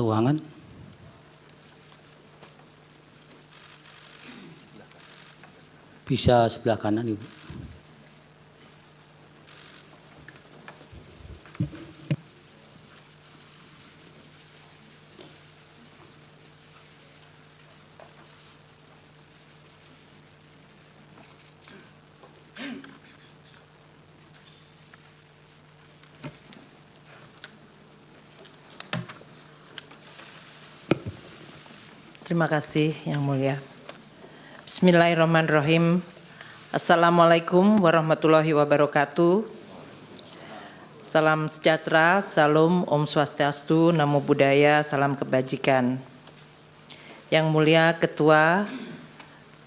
Keuangan. Bisa sebelah kanan, Ibu. Terima kasih Yang Mulia. Bismillahirrahmanirrahim. Assalamualaikum warahmatullahi wabarakatuh. Salam sejahtera, salam Om Swastiastu, Namo Buddhaya, salam kebajikan. Yang Mulia Ketua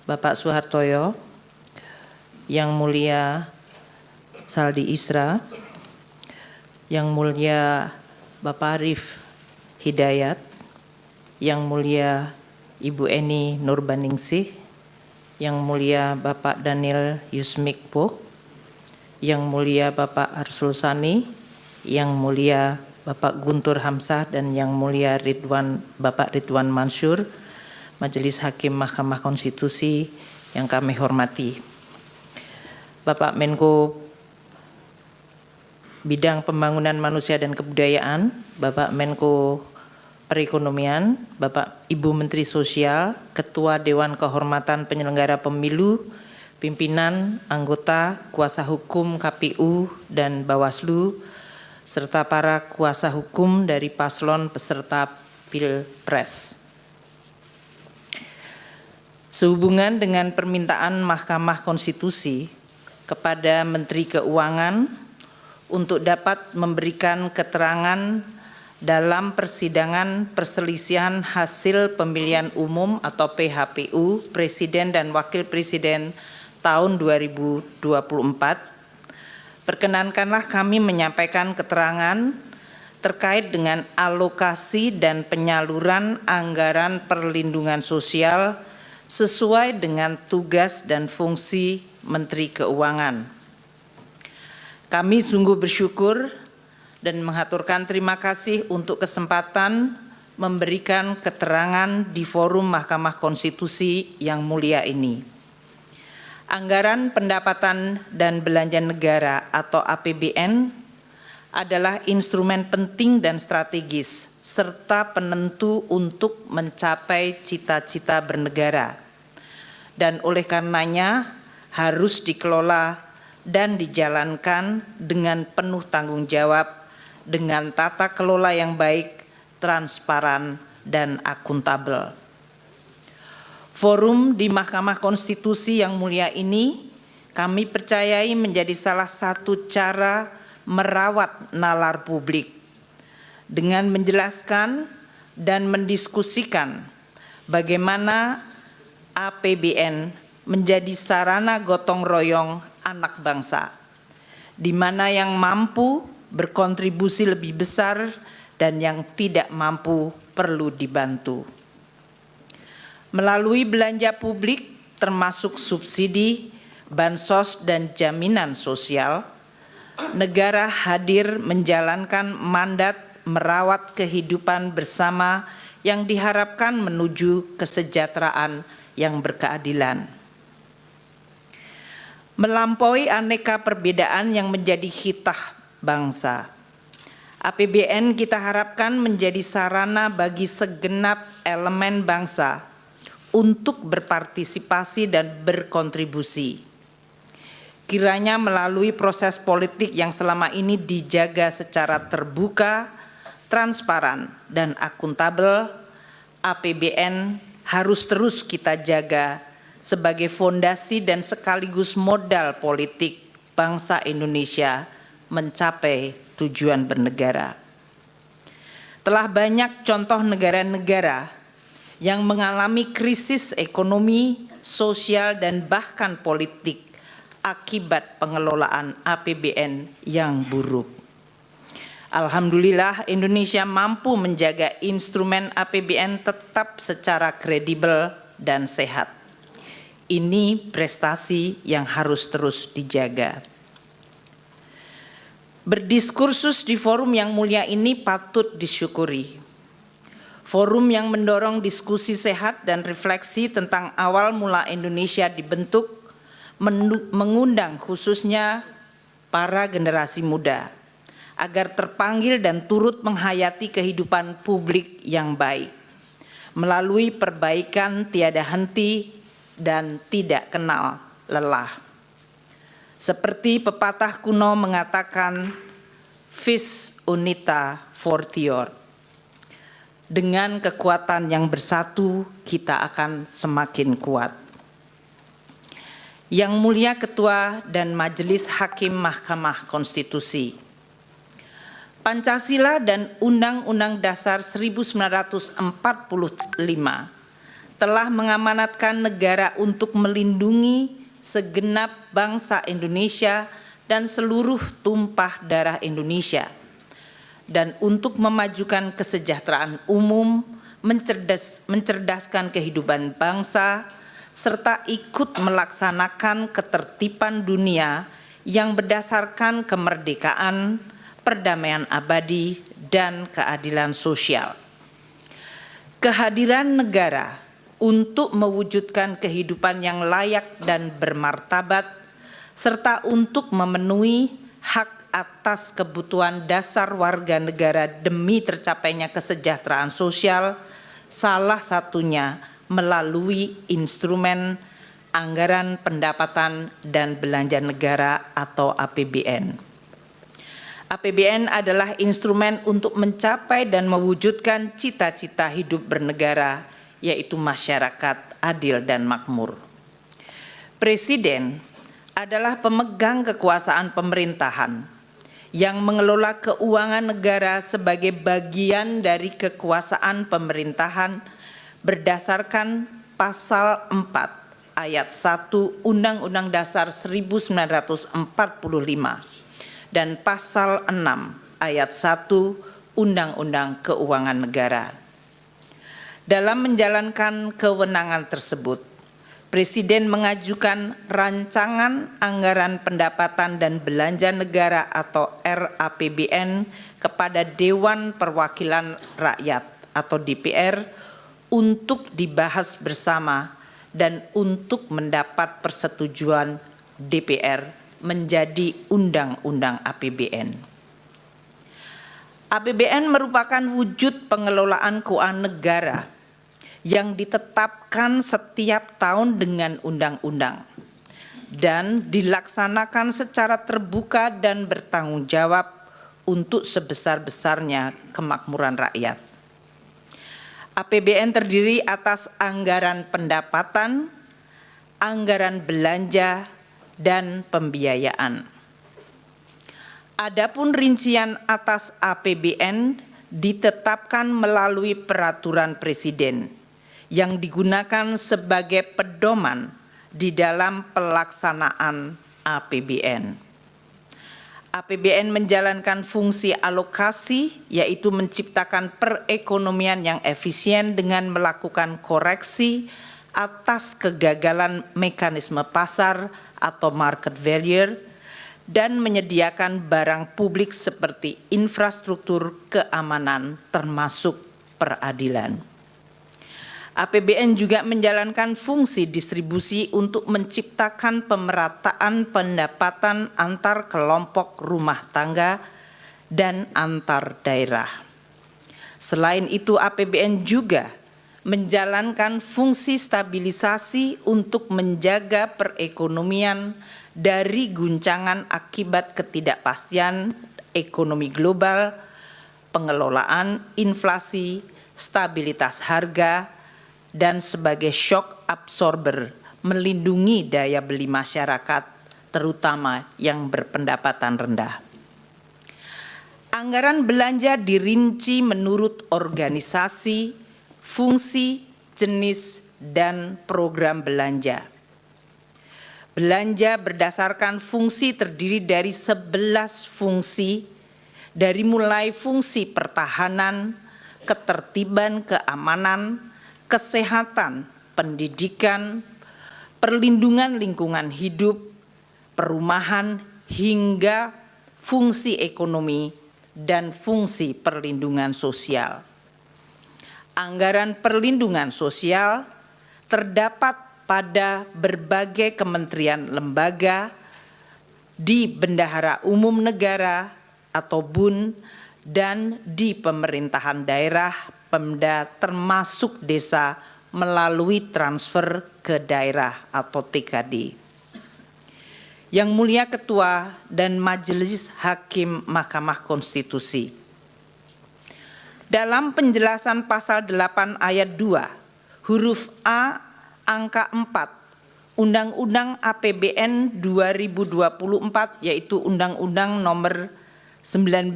Bapak Suhartoyo, Yang Mulia Saldi Isra, Yang Mulia Bapak Arif Hidayat, Yang Mulia Ibu Eni Nurbaningsih, Yang Mulia Bapak Daniel Yusmikpo, Yang Mulia Bapak Arsul Sani, Yang Mulia Bapak Guntur Hamzah, dan Yang Mulia Bapak Ridwan Mansur, Majelis Hakim Mahkamah Konstitusi yang kami hormati. Bapak Menko Bidang Pembangunan Manusia dan Kebudayaan, Bapak Menko Perekonomian, Bapak Ibu Menteri Sosial, Ketua Dewan Kehormatan Penyelenggara Pemilu, pimpinan, anggota, kuasa hukum KPU dan Bawaslu, serta para kuasa hukum dari paslon peserta Pilpres. Sehubungan dengan permintaan Mahkamah Konstitusi kepada Menteri Keuangan untuk dapat memberikan keterangan dalam persidangan perselisihan hasil pemilihan umum atau PHPU Presiden dan Wakil Presiden tahun 2024, perkenankanlah kami menyampaikan keterangan terkait dengan alokasi dan penyaluran anggaran perlindungan sosial sesuai dengan tugas dan fungsi Menteri Keuangan. Kami sungguh bersyukur dan mengaturkan terima kasih untuk kesempatan memberikan keterangan di forum Mahkamah Konstitusi yang mulia ini. Anggaran pendapatan dan belanja negara atau APBN adalah instrumen penting dan strategis serta penentu untuk mencapai cita-cita bernegara. Dan oleh karenanya harus dikelola dan dijalankan dengan penuh tanggung jawab dengan tata kelola yang baik, transparan, dan akuntabel. Forum di Mahkamah Konstitusi yang mulia ini kami percayai menjadi salah satu cara merawat nalar publik dengan menjelaskan dan mendiskusikan bagaimana APBN menjadi sarana gotong royong anak bangsa, di mana yang mampu berkontribusi lebih besar dan yang tidak mampu perlu dibantu. Melalui belanja publik termasuk subsidi, bansos, dan jaminan sosial, negara hadir menjalankan mandat merawat kehidupan bersama yang diharapkan menuju kesejahteraan yang berkeadilan. Melampaui aneka perbedaan yang menjadi hitah bangsa, APBN kita harapkan menjadi sarana bagi segenap elemen bangsa untuk berpartisipasi dan berkontribusi. Kiranya melalui proses politik yang selama ini dijaga secara terbuka, transparan, dan akuntabel, APBN harus terus kita jaga sebagai fondasi dan sekaligus modal politik bangsa Indonesia mencapai tujuan bernegara. Telah banyak contoh negara-negara yang mengalami krisis ekonomi, sosial, dan bahkan politik akibat pengelolaan APBN yang buruk. Alhamdulillah, Indonesia mampu menjaga instrumen APBN tetap secara kredibel dan sehat. Ini prestasi yang harus terus dijaga. Berdiskursus di forum yang mulia ini patut disyukuri. Forum yang mendorong diskusi sehat dan refleksi tentang awal mula Indonesia dibentuk, mengundang khususnya para generasi muda agar terpanggil dan turut menghayati kehidupan publik yang baik melalui perbaikan tiada henti dan tidak kenal lelah. Seperti pepatah kuno mengatakan, vis unita fortior. Dengan kekuatan yang bersatu, kita akan semakin kuat. Yang Mulia Ketua dan Majelis Hakim Mahkamah Konstitusi, Pancasila dan Undang-Undang Dasar 1945 telah mengamanatkan negara untuk melindungi segenap bangsa Indonesia dan seluruh tumpah darah Indonesia, dan untuk memajukan kesejahteraan umum, mencerdaskan kehidupan bangsa, serta ikut melaksanakan ketertiban dunia yang berdasarkan kemerdekaan, perdamaian abadi, dan keadilan sosial. Kehadiran negara untuk mewujudkan kehidupan yang layak dan bermartabat, serta untuk memenuhi hak atas kebutuhan dasar warga negara demi tercapainya kesejahteraan sosial, salah satunya melalui instrumen anggaran pendapatan dan belanja negara atau APBN. APBN adalah instrumen untuk mencapai dan mewujudkan cita-cita hidup bernegara, yaitu masyarakat adil dan makmur. Presiden adalah pemegang kekuasaan pemerintahan yang mengelola keuangan negara sebagai bagian dari kekuasaan pemerintahan berdasarkan pasal 4 ayat 1 Undang-Undang Dasar 1945 dan pasal 6 ayat 1 Undang-Undang Keuangan Negara. Dalam menjalankan kewenangan tersebut, Presiden mengajukan rancangan anggaran pendapatan dan belanja negara atau RAPBN kepada Dewan Perwakilan Rakyat atau DPR untuk dibahas bersama dan untuk mendapat persetujuan DPR menjadi Undang-Undang APBN. APBN merupakan wujud pengelolaan keuangan negara yang ditetapkan setiap tahun dengan undang-undang dan dilaksanakan secara terbuka dan bertanggung jawab untuk sebesar-besarnya kemakmuran rakyat. APBN terdiri atas anggaran pendapatan, anggaran belanja, dan pembiayaan. Adapun rincian atas APBN ditetapkan melalui peraturan Presiden yang digunakan sebagai pedoman di dalam pelaksanaan APBN. APBN menjalankan fungsi alokasi, yaitu menciptakan perekonomian yang efisien dengan melakukan koreksi atas kegagalan mekanisme pasar atau market failure, dan menyediakan barang publik seperti infrastruktur keamanan termasuk peradilan. APBN juga menjalankan fungsi distribusi untuk menciptakan pemerataan pendapatan antar kelompok rumah tangga dan antar daerah. Selain itu, APBN juga menjalankan fungsi stabilisasi untuk menjaga perekonomian dari guncangan akibat ketidakpastian ekonomi global, pengelolaan inflasi, stabilitas harga, dan sebagai shock absorber melindungi daya beli masyarakat, terutama yang berpendapatan rendah. Anggaran belanja dirinci menurut organisasi, fungsi, jenis, dan program belanja. Belanja berdasarkan fungsi terdiri dari 11 fungsi, dari mulai fungsi pertahanan, ketertiban, keamanan, kesehatan, pendidikan, perlindungan lingkungan hidup, perumahan, hingga fungsi ekonomi dan fungsi perlindungan sosial. anggaran perlindungan sosial terdapat pada berbagai kementerian lembaga di Bendahara Umum Negara atau BUN dan di pemerintahan daerah Pemda termasuk desa melalui transfer ke daerah atau TKD. Yang Mulia Ketua dan Majelis Hakim Mahkamah Konstitusi, dalam penjelasan pasal 8 ayat 2 huruf A angka 4 Undang-Undang APBN 2024 yaitu Undang-Undang Nomor 19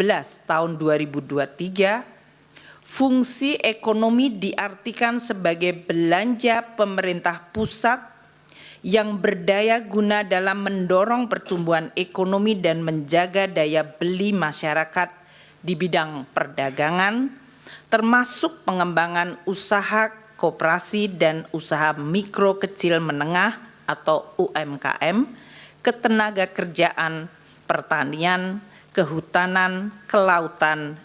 Tahun 2023, fungsi ekonomi diartikan sebagai belanja pemerintah pusat yang berdaya guna dalam mendorong pertumbuhan ekonomi dan menjaga daya beli masyarakat di bidang perdagangan, termasuk pengembangan usaha koperasi dan usaha mikro kecil menengah atau UMKM, ketenaga kerjaan, pertanian, kehutanan, kelautan,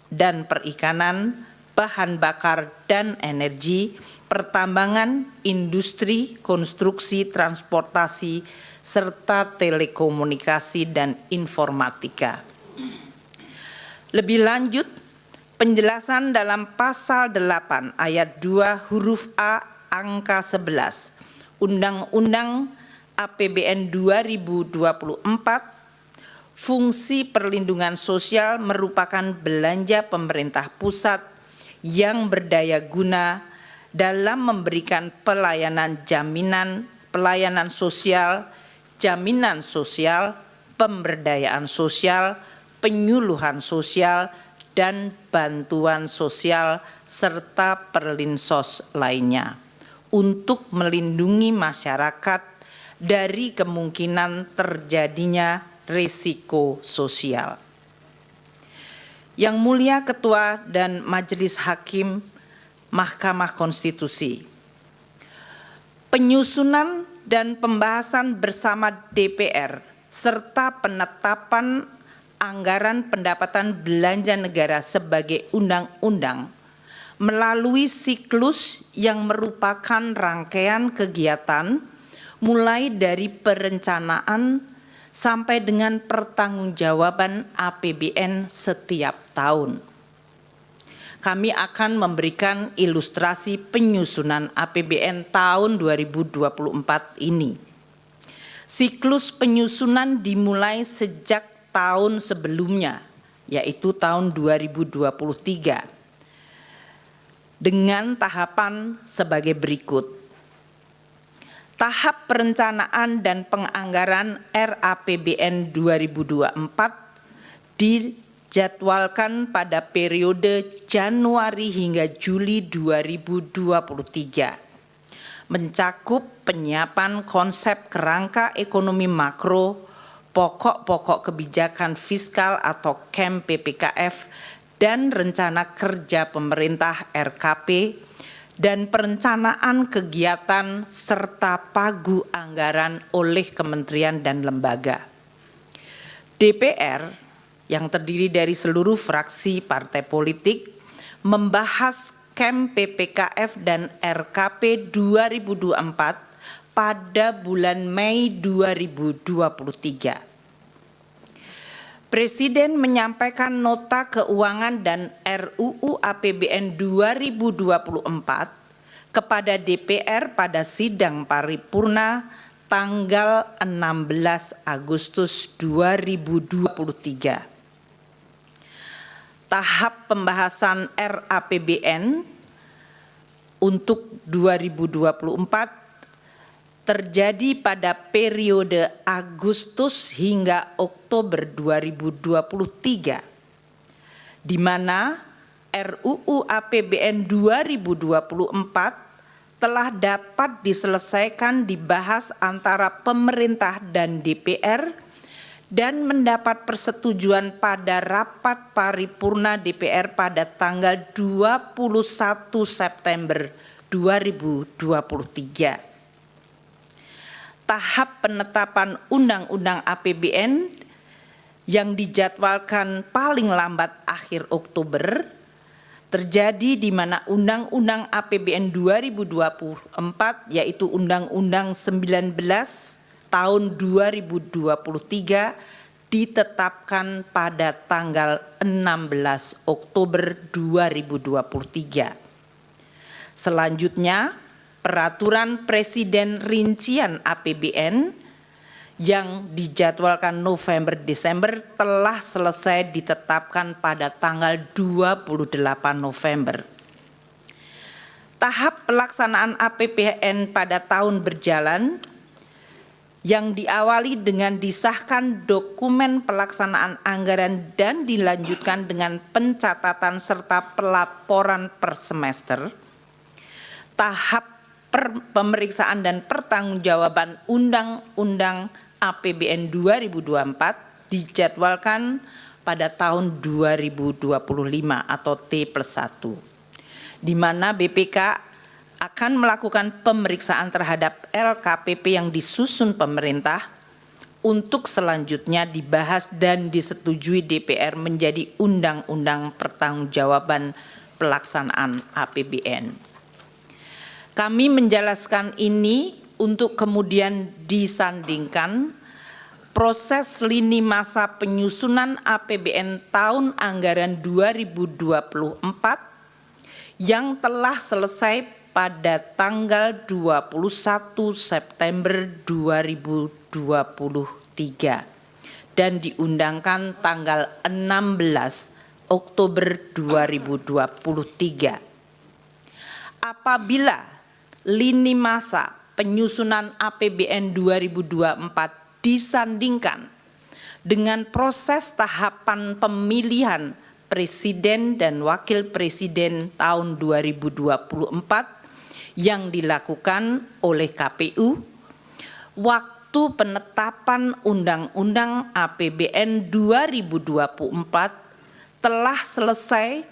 dan perikanan, bahan bakar dan energi, pertambangan, industri, konstruksi, transportasi, serta telekomunikasi dan informatika. Lebih lanjut, penjelasan dalam pasal 8 ayat 2 huruf A angka 11 Undang-Undang APBN 2024, fungsi perlindungan sosial merupakan belanja pemerintah pusat yang berdaya guna dalam memberikan pelayanan pelayanan sosial, jaminan sosial, pemberdayaan sosial, penyuluhan sosial, dan bantuan sosial serta perlinsos lainnya untuk melindungi masyarakat dari kemungkinan terjadinya risiko sosial. Yang Mulia Ketua dan Majelis Hakim Mahkamah Konstitusi, penyusunan dan pembahasan bersama DPR serta penetapan anggaran pendapatan belanja negara sebagai undang-undang melalui siklus yang merupakan rangkaian kegiatan mulai dari perencanaan sampai dengan pertanggungjawaban APBN setiap tahun. Kami akan memberikan ilustrasi penyusunan APBN tahun 2024 ini. Siklus penyusunan dimulai sejak tahun sebelumnya, yaitu tahun 2023, dengan tahapan sebagai berikut. Tahap perencanaan dan penganggaran RAPBN 2024 dijadwalkan pada periode Januari hingga Juli 2023, mencakup penyiapan konsep kerangka ekonomi makro, pokok-pokok kebijakan fiskal atau KEM PPKF, dan rencana kerja pemerintah RKP, dan perencanaan kegiatan serta pagu anggaran oleh kementerian dan lembaga. DPR yang terdiri dari seluruh fraksi partai politik membahas KEM PPKF dan RKP 2024 pada bulan Mei 2023. Presiden menyampaikan nota keuangan dan RUU APBN 2024 kepada DPR pada sidang paripurna tanggal 16 Agustus 2023. Tahap pembahasan RAPBN untuk 2024 terjadi pada periode Agustus hingga Oktober 2023, di mana RUU APBN 2024 telah dapat diselesaikan dibahas antara pemerintah dan DPR dan mendapat persetujuan pada rapat paripurna DPR pada tanggal 21 September 2023. Tahap penetapan Undang-Undang APBN yang dijadwalkan paling lambat akhir Oktober terjadi di mana Undang-Undang APBN 2024 yaitu Undang-Undang 19 tahun 2023 ditetapkan pada tanggal 16 Oktober 2023. Selanjutnya, Peraturan Presiden Rincian APBN yang dijadwalkan November-Desember telah selesai ditetapkan pada tanggal 28 November. Tahap pelaksanaan APBN pada tahun berjalan yang diawali dengan disahkan dokumen pelaksanaan anggaran dan dilanjutkan dengan pencatatan serta pelaporan per semester. Tahap pemeriksaan dan pertanggungjawaban Undang-Undang APBN 2024 dijadwalkan pada tahun 2025 atau T+1, di mana BPK akan melakukan pemeriksaan terhadap LKPP yang disusun pemerintah untuk selanjutnya dibahas dan disetujui DPR menjadi Undang-Undang Pertanggungjawaban Pelaksanaan APBN. Kami menjelaskan ini untuk kemudian disandingkan proses lini masa penyusunan APBN tahun anggaran 2024 yang telah selesai pada tanggal 21 September 2023 dan diundangkan tanggal 16 Oktober 2023. Apabila lini masa penyusunan APBN 2024 disandingkan dengan proses tahapan pemilihan Presiden dan Wakil Presiden tahun 2024 yang dilakukan oleh KPU, waktu penetapan Undang-Undang APBN 2024 telah selesai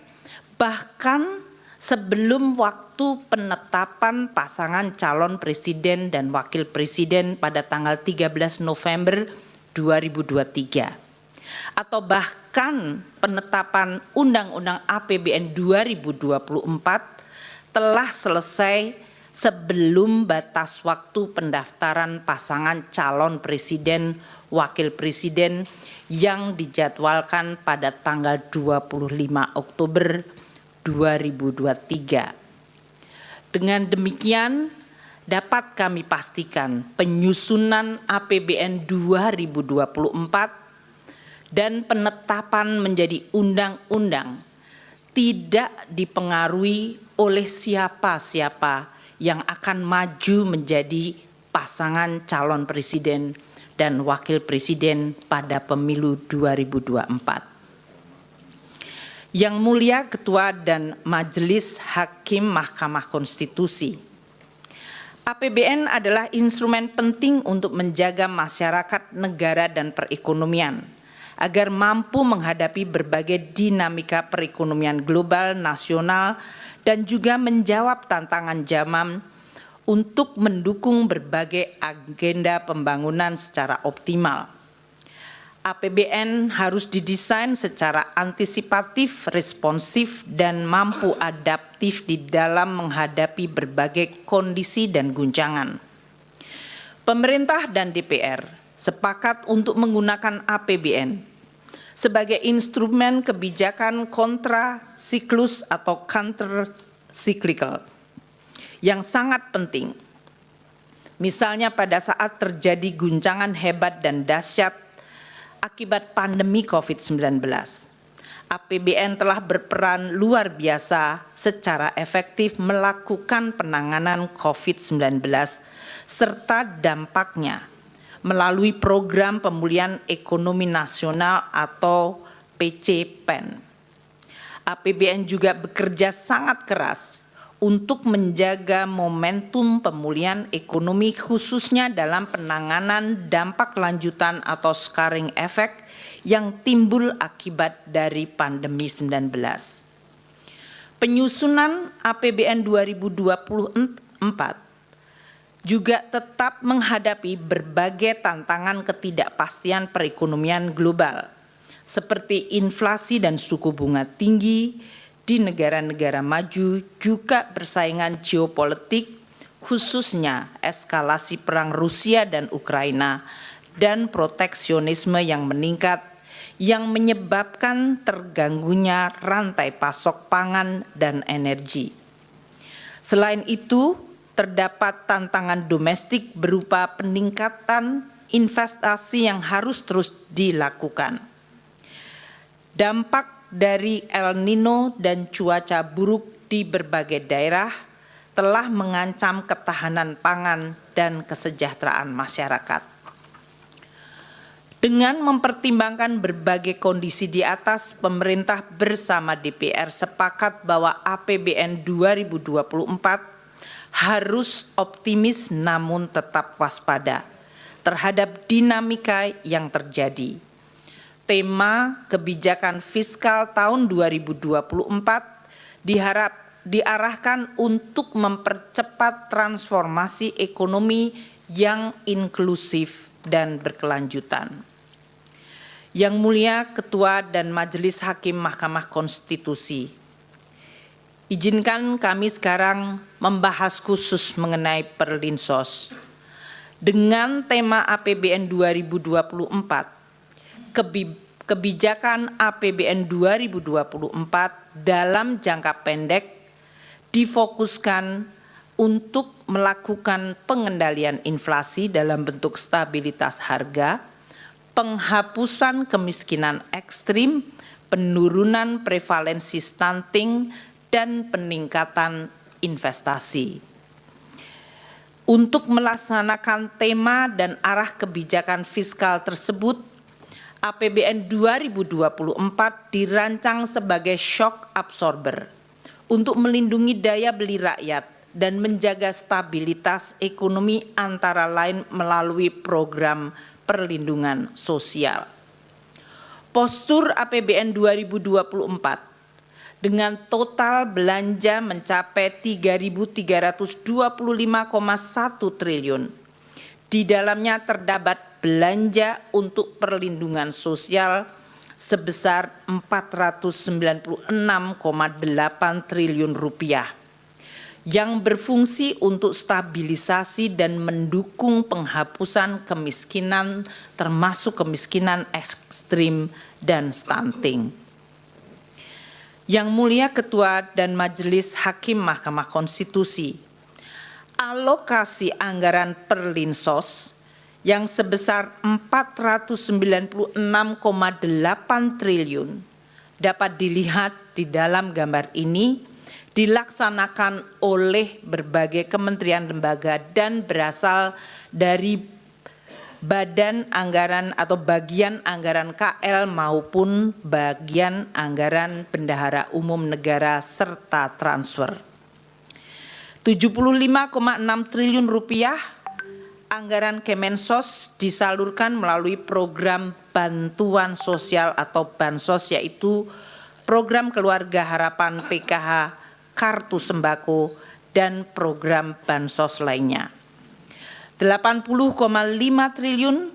bahkan sebelum waktu penetapan pasangan calon presiden dan wakil presiden pada tanggal 13 November 2023 atau bahkan penetapan Undang-Undang APBN 2024 telah selesai sebelum batas waktu pendaftaran pasangan calon presiden wakil presiden yang dijadwalkan pada tanggal 25 Oktober 2023. Dengan demikian, dapat kami pastikan penyusunan APBN 2024 dan penetapan menjadi undang-undang tidak dipengaruhi oleh siapa-siapa yang akan maju menjadi pasangan calon presiden dan wakil presiden pada pemilu 2024. Yang Mulia Ketua dan Majelis Hakim Mahkamah Konstitusi, APBN adalah instrumen penting untuk menjaga masyarakat, negara, dan perekonomian agar mampu menghadapi berbagai dinamika perekonomian global, nasional, dan juga menjawab tantangan zaman untuk mendukung berbagai agenda pembangunan secara optimal. APBN harus didesain secara antisipatif, responsif, dan mampu adaptif di dalam menghadapi berbagai kondisi dan guncangan. Pemerintah dan DPR sepakat untuk menggunakan APBN sebagai instrumen kebijakan kontra-siklus atau counter-cyclical yang sangat penting. Misalnya pada saat terjadi guncangan hebat dan dahsyat akibat pandemi COVID-19, APBN telah berperan luar biasa secara efektif melakukan penanganan COVID-19 serta dampaknya melalui program pemulihan ekonomi nasional atau PCPEN. APBN juga bekerja sangat keras untuk menjaga momentum pemulihan ekonomi khususnya dalam penanganan dampak lanjutan atau scarring effect yang timbul akibat dari pandemi 19. Penyusunan APBN 2024 juga tetap menghadapi berbagai tantangan ketidakpastian perekonomian global seperti inflasi dan suku bunga tinggi, di negara-negara maju juga persaingan geopolitik, khususnya eskalasi perang Rusia dan Ukraina dan proteksionisme yang meningkat yang menyebabkan terganggunya rantai pasok pangan dan energi. Selain itu, terdapat tantangan domestik berupa peningkatan investasi yang harus terus dilakukan. Dampak dari El Nino dan cuaca buruk di berbagai daerah telah mengancam ketahanan pangan dan kesejahteraan masyarakat. Dengan mempertimbangkan berbagai kondisi di atas, pemerintah bersama DPR sepakat bahwa APBN 2024 harus optimis namun tetap waspada terhadap dinamika yang terjadi. Tema kebijakan fiskal tahun 2024 diarahkan untuk mempercepat transformasi ekonomi yang inklusif dan berkelanjutan. Yang Mulia Ketua dan Majelis Hakim Mahkamah Konstitusi, izinkan kami sekarang membahas khusus mengenai Perlinsos. Dengan tema APBN 2024, kebijakan APBN 2024 dalam jangka pendek difokuskan untuk melakukan pengendalian inflasi dalam bentuk stabilitas harga, penghapusan kemiskinan ekstrim, penurunan prevalensi stunting, dan peningkatan investasi. Untuk melaksanakan tema dan arah kebijakan fiskal tersebut, APBN 2024 dirancang sebagai shock absorber untuk melindungi daya beli rakyat dan menjaga stabilitas ekonomi antara lain melalui program perlindungan sosial. Postur APBN 2024 dengan total belanja mencapai 3.325,1 triliun. Di dalamnya terdapat belanja untuk perlindungan sosial sebesar 496,8 triliun rupiah yang berfungsi untuk stabilisasi dan mendukung penghapusan kemiskinan termasuk kemiskinan ekstrim dan stunting. Yang Mulia Ketua dan Majelis Hakim Mahkamah Konstitusi, alokasi anggaran Perlinsos yang sebesar 496,8 triliun dapat dilihat di dalam gambar ini dilaksanakan oleh berbagai kementerian lembaga dan berasal dari badan anggaran atau bagian anggaran KL maupun bagian anggaran bendahara umum negara serta transfer. 75,6 triliun rupiah anggaran Kemensos disalurkan melalui program bantuan sosial atau Bansos, yaitu program Keluarga Harapan PKH, Kartu Sembako, dan program Bansos lainnya. 80,5 triliun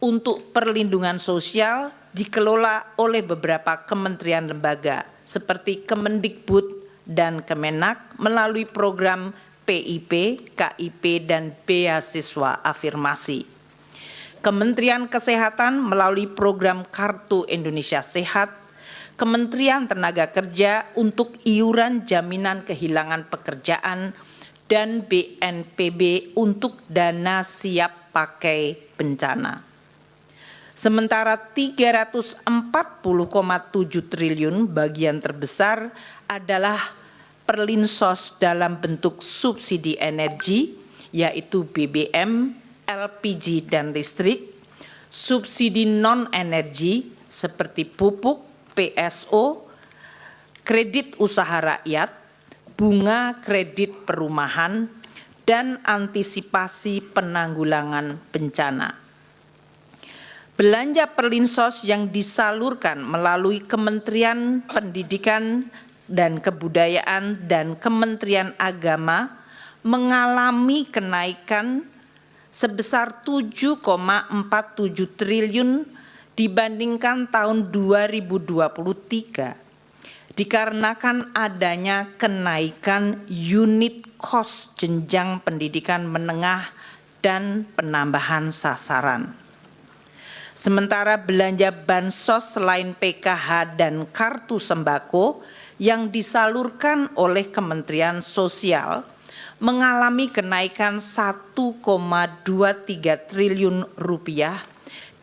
untuk perlindungan sosial dikelola oleh beberapa kementerian lembaga seperti Kemendikbud dan Kemenak melalui program PIP, KIP, dan beasiswa afirmasi. Kementerian Kesehatan melalui program Kartu Indonesia Sehat, Kementerian Tenaga Kerja untuk iuran jaminan kehilangan pekerjaan, dan BNPB untuk dana siap pakai bencana. Sementara 340,7 triliun bagian terbesar adalah Perlinsos dalam bentuk subsidi energi, yaitu BBM, LPG, dan listrik, subsidi non-energi seperti pupuk, PSO, kredit usaha rakyat, bunga kredit perumahan, dan antisipasi penanggulangan bencana. Belanja Perlinsos yang disalurkan melalui Kementerian Pendidikan dan Kebudayaan dan Kementerian Agama mengalami kenaikan sebesar 7,47 triliun dibandingkan tahun 2023. dikarenakan adanya kenaikan unit cost jenjang pendidikan menengah dan penambahan sasaran. Sementara belanja bansos selain PKH dan kartu sembako yang disalurkan oleh Kementerian Sosial mengalami kenaikan 1,23 triliun rupiah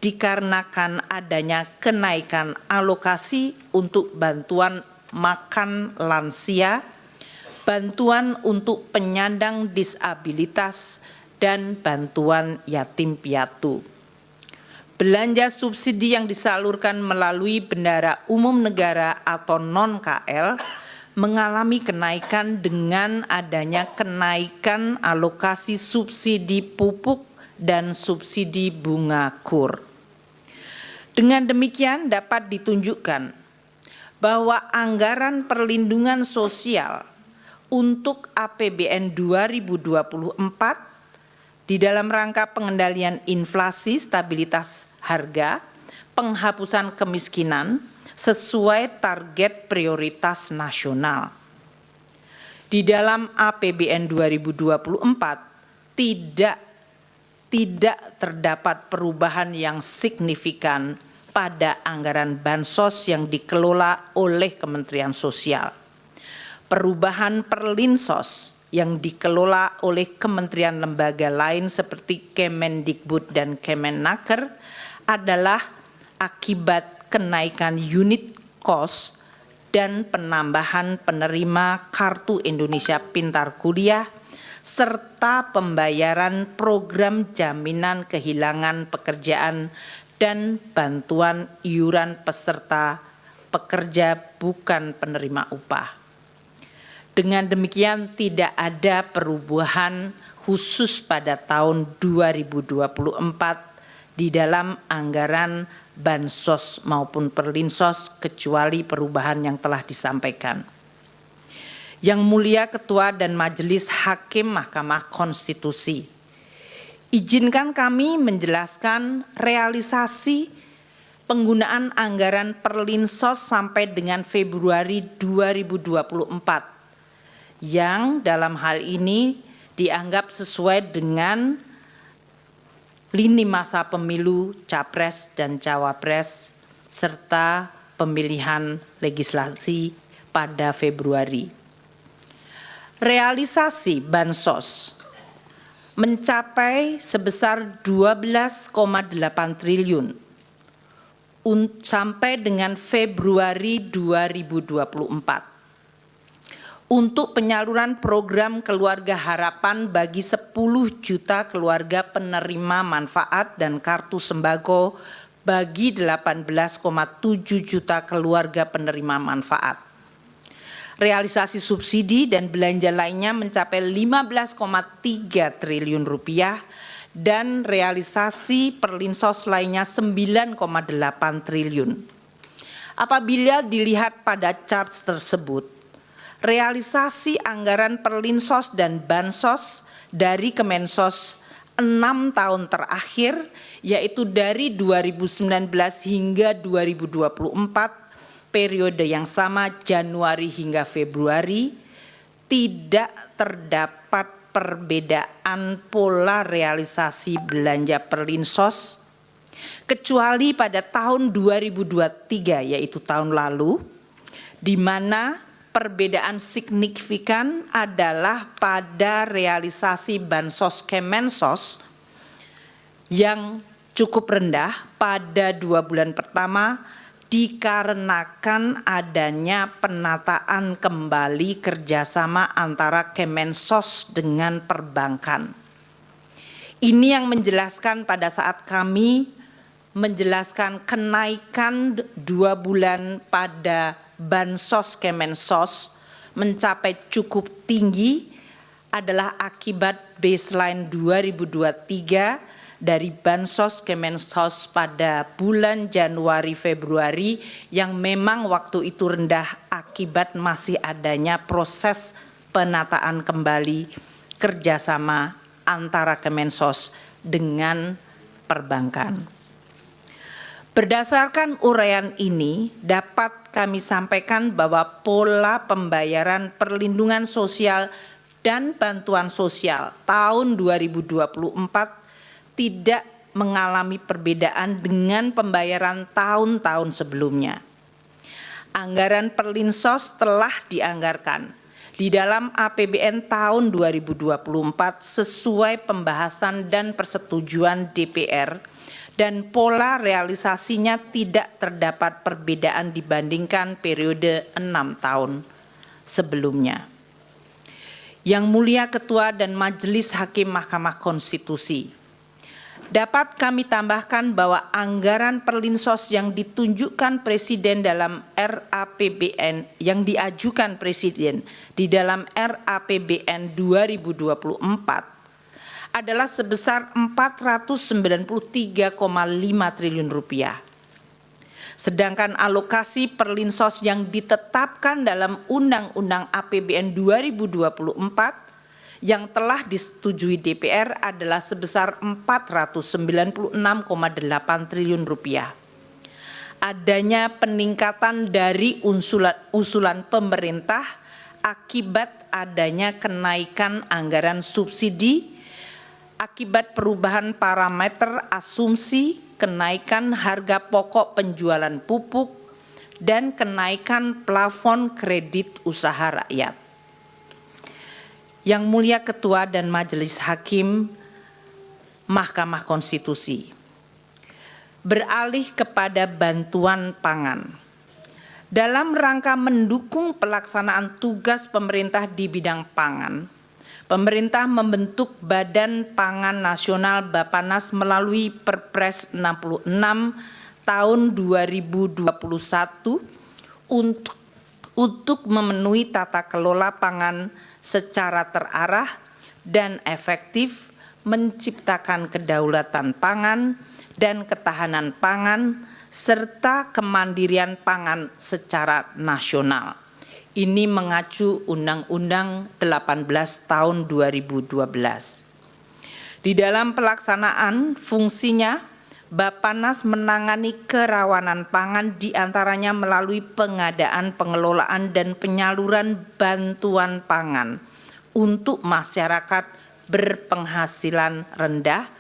dikarenakan adanya kenaikan alokasi untuk bantuan makan lansia, bantuan untuk penyandang disabilitas, dan bantuan yatim piatu. Belanja subsidi yang disalurkan melalui bendahara umum negara atau non-KL mengalami kenaikan dengan adanya kenaikan alokasi subsidi pupuk dan subsidi bunga KUR. Dengan demikian dapat ditunjukkan bahwa anggaran perlindungan sosial untuk APBN 2024 di dalam rangka pengendalian inflasi, stabilitas harga, penghapusan kemiskinan sesuai target prioritas nasional. Di dalam APBN 2024 tidak terdapat perubahan yang signifikan pada anggaran bansos yang dikelola oleh Kementerian Sosial. Perubahan perlinsos yang dikelola oleh kementerian lembaga lain seperti Kemendikbud dan Kemenaker adalah akibat kenaikan unit cost dan penambahan penerima Kartu Indonesia Pintar Kuliah serta pembayaran program jaminan kehilangan pekerjaan dan bantuan iuran peserta pekerja bukan penerima upah. Dengan demikian tidak ada perubahan khusus pada tahun 2024 di dalam anggaran bansos maupun perlinsos kecuali perubahan yang telah disampaikan. Yang Mulia Ketua dan Majelis Hakim Mahkamah Konstitusi, izinkan kami menjelaskan realisasi penggunaan anggaran perlinsos sampai dengan Februari 2024 yang dalam hal ini dianggap sesuai dengan lini masa pemilu Capres dan Cawapres serta pemilihan legislasi pada Februari. Realisasi bansos mencapai sebesar 12,8 triliun sampai dengan Februari 2024 untuk penyaluran program Keluarga Harapan bagi 10 juta keluarga penerima manfaat dan kartu sembako bagi 18,7 juta keluarga penerima manfaat. Realisasi subsidi dan belanja lainnya mencapai 15,3 triliun rupiah dan realisasi perlinsos lainnya 9,8 triliun. Apabila dilihat pada chart tersebut, realisasi anggaran perlinsos dan bansos dari Kemensos 6 tahun terakhir, yaitu dari 2019 hingga 2024, periode yang sama Januari hingga Februari, tidak terdapat perbedaan pola realisasi belanja perlinsos kecuali pada tahun 2023 yaitu tahun lalu, di mana perbedaan signifikan adalah pada realisasi bansos Kemensos yang cukup rendah pada 2 bulan pertama dikarenakan adanya penataan kembali kerjasama antara Kemensos dengan perbankan. Ini yang menjelaskan pada saat kami menjelaskan kenaikan 2 bulan pada bansos Kemensos mencapai cukup tinggi adalah akibat baseline 2023 dari bansos Kemensos pada bulan Januari Februari yang memang waktu itu rendah akibat masih adanya proses penataan kembali kerjasama antara Kemensos dengan perbankan. Berdasarkan uraian ini dapat kami sampaikan bahwa pola pembayaran perlindungan sosial dan bantuan sosial tahun 2024 tidak mengalami perbedaan dengan pembayaran tahun-tahun sebelumnya. Anggaran Perlinsos telah dianggarkan di dalam APBN tahun 2024 sesuai pembahasan dan persetujuan DPR, dan pola realisasinya tidak terdapat perbedaan dibandingkan periode 6 tahun sebelumnya. Yang Mulia Ketua dan Majelis Hakim Mahkamah Konstitusi, dapat kami tambahkan bahwa anggaran Perlinsos yang ditunjukkan Presiden dalam RAPBN yang diajukan Presiden di dalam RAPBN 2024 adalah sebesar 493,5 triliun rupiah. Sedangkan alokasi Perlinsos yang ditetapkan dalam Undang-Undang APBN 2024 yang telah disetujui DPR adalah sebesar 496,8 triliun rupiah. Adanya peningkatan dari usulan pemerintah akibat adanya kenaikan anggaran subsidi, akibat perubahan parameter asumsi, kenaikan harga pokok penjualan pupuk, dan kenaikan plafon kredit usaha rakyat. Yang Mulia Ketua dan Majelis Hakim Mahkamah Konstitusi, beralih kepada bantuan pangan. Dalam rangka mendukung pelaksanaan tugas pemerintah di bidang pangan, pemerintah membentuk Badan Pangan Nasional Bappenas melalui Perpres 66 tahun 2021 untuk memenuhi tata kelola pangan secara terarah dan efektif, menciptakan kedaulatan pangan dan ketahanan pangan, serta kemandirian pangan secara nasional. Ini mengacu Undang-Undang 18 tahun 2012. Di dalam pelaksanaan fungsinya, Bappenas menangani kerawanan pangan diantaranya melalui pengadaan, pengelolaan, dan penyaluran bantuan pangan untuk masyarakat berpenghasilan rendah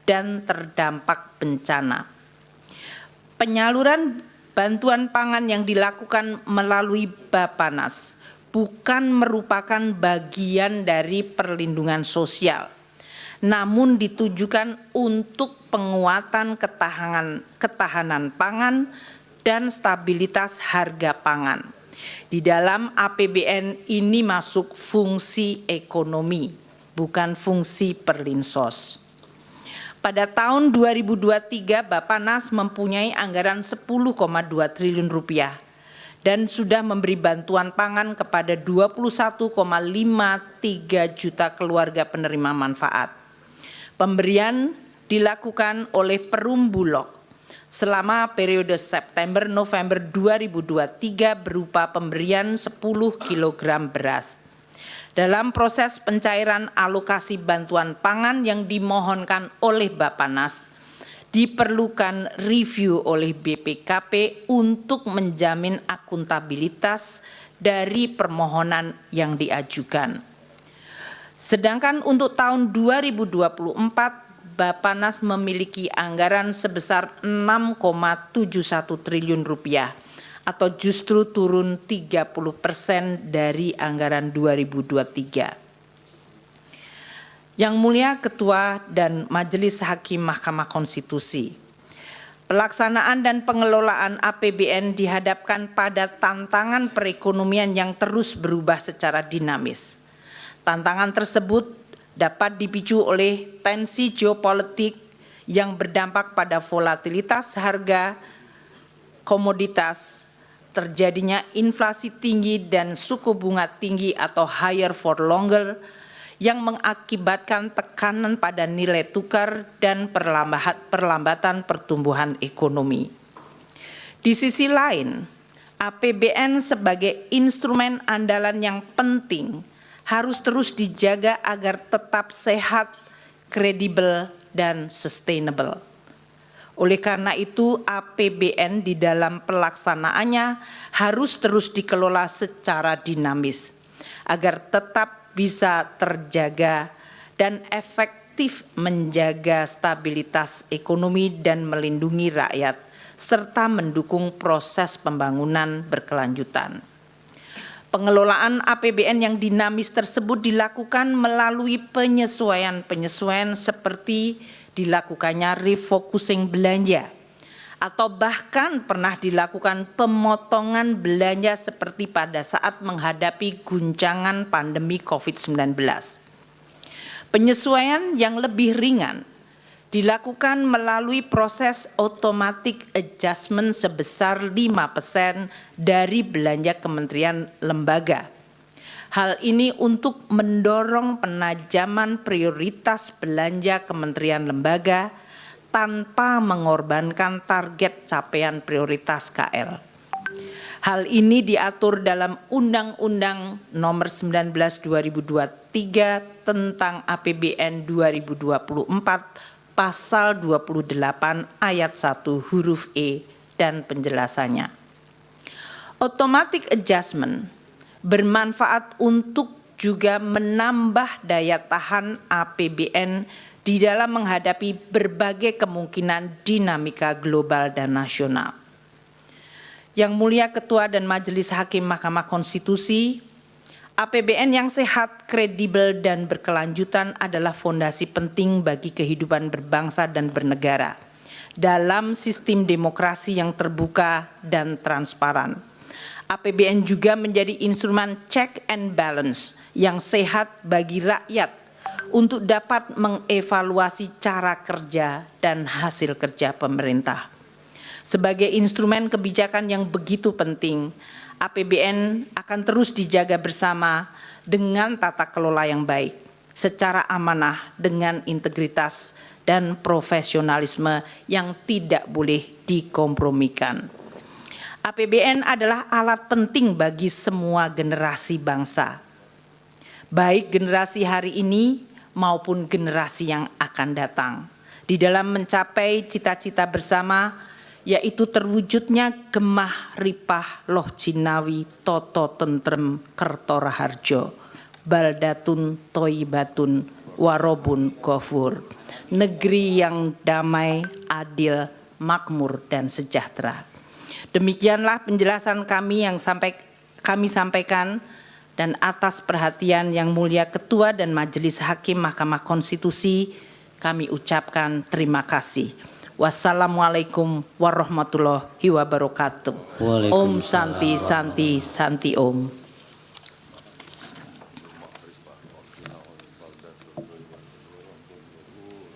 dan terdampak bencana. Penyaluran bantuan pangan yang dilakukan melalui Bappenas bukan merupakan bagian dari perlindungan sosial, namun ditujukan untuk penguatan ketahanan pangan dan stabilitas harga pangan. Di dalam APBN ini masuk fungsi ekonomi, bukan fungsi Perlinsos. Pada tahun 2023, Bappenas mempunyai anggaran 10,2 triliun rupiah dan sudah memberi bantuan pangan kepada 21,53 juta keluarga penerima manfaat. Pemberian dilakukan oleh Perum Bulog selama periode September-November 2023 berupa pemberian 10 kg beras. Dalam proses pencairan alokasi bantuan pangan yang dimohonkan oleh Bappenas, diperlukan review oleh BPKP untuk menjamin akuntabilitas dari permohonan yang diajukan. Sedangkan untuk tahun 2024, Bappenas memiliki anggaran sebesar 6,71 triliun rupiah, atau justru turun 30% dari anggaran 2023. Yang Mulia Ketua dan Majelis Hakim Mahkamah Konstitusi, pelaksanaan dan pengelolaan APBN dihadapkan pada tantangan perekonomian yang terus berubah secara dinamis. Tantangan tersebut dapat dipicu oleh tensi geopolitik yang berdampak pada volatilitas harga komoditas, terjadinya inflasi tinggi dan suku bunga tinggi atau higher for longer yang mengakibatkan tekanan pada nilai tukar dan perlambatan pertumbuhan ekonomi. Di sisi lain, APBN sebagai instrumen andalan yang penting harus terus dijaga agar tetap sehat, kredibel, dan sustainable. Oleh karena itu, APBN di dalam pelaksanaannya harus terus dikelola secara dinamis agar tetap bisa terjaga dan efektif menjaga stabilitas ekonomi dan melindungi rakyat, serta mendukung proses pembangunan berkelanjutan. Pengelolaan APBN yang dinamis tersebut dilakukan melalui penyesuaian-penyesuaian seperti dilakukannya refocusing belanja, atau bahkan pernah dilakukan pemotongan belanja seperti pada saat menghadapi guncangan pandemi COVID-19. Penyesuaian yang lebih ringan dilakukan melalui proses automatic adjustment sebesar 5% dari belanja kementerian lembaga. Hal ini untuk mendorong penajaman prioritas belanja kementerian lembaga tanpa mengorbankan target capaian prioritas KL. Hal ini diatur dalam Undang-Undang Nomor 19 2023 tentang APBN 2024 Pasal 28 Ayat 1 huruf E dan penjelasannya. Automatic adjustment bermanfaat untuk juga menambah daya tahan APBN di dalam menghadapi berbagai kemungkinan dinamika global dan nasional. Yang Mulia Ketua dan Majelis Hakim Mahkamah Konstitusi, APBN yang sehat, kredibel, dan berkelanjutan adalah fondasi penting bagi kehidupan berbangsa dan bernegara dalam sistem demokrasi yang terbuka dan transparan. APBN juga menjadi instrumen check and balance yang sehat bagi rakyat untuk dapat mengevaluasi cara kerja dan hasil kerja pemerintah. Sebagai instrumen kebijakan yang begitu penting, APBN akan terus dijaga bersama dengan tata kelola yang baik, secara amanah dengan integritas dan profesionalisme yang tidak boleh dikompromikan. APBN adalah alat penting bagi semua generasi bangsa, baik generasi hari ini maupun generasi yang akan datang, di dalam mencapai cita-cita bersama, yaitu terwujudnya gemah ripah loh jinawi toto tentrem kerto raharjo, baldatun toibatun warobun ghafur, negeri yang damai, adil, makmur, dan sejahtera. Demikianlah penjelasan kami yang kami sampaikan, dan atas perhatian Yang Mulia Ketua dan Majelis Hakim Mahkamah Konstitusi kami ucapkan terima kasih. Wassalamualaikum warahmatullahi wabarakatuh. Om Santi Santi Santi Om.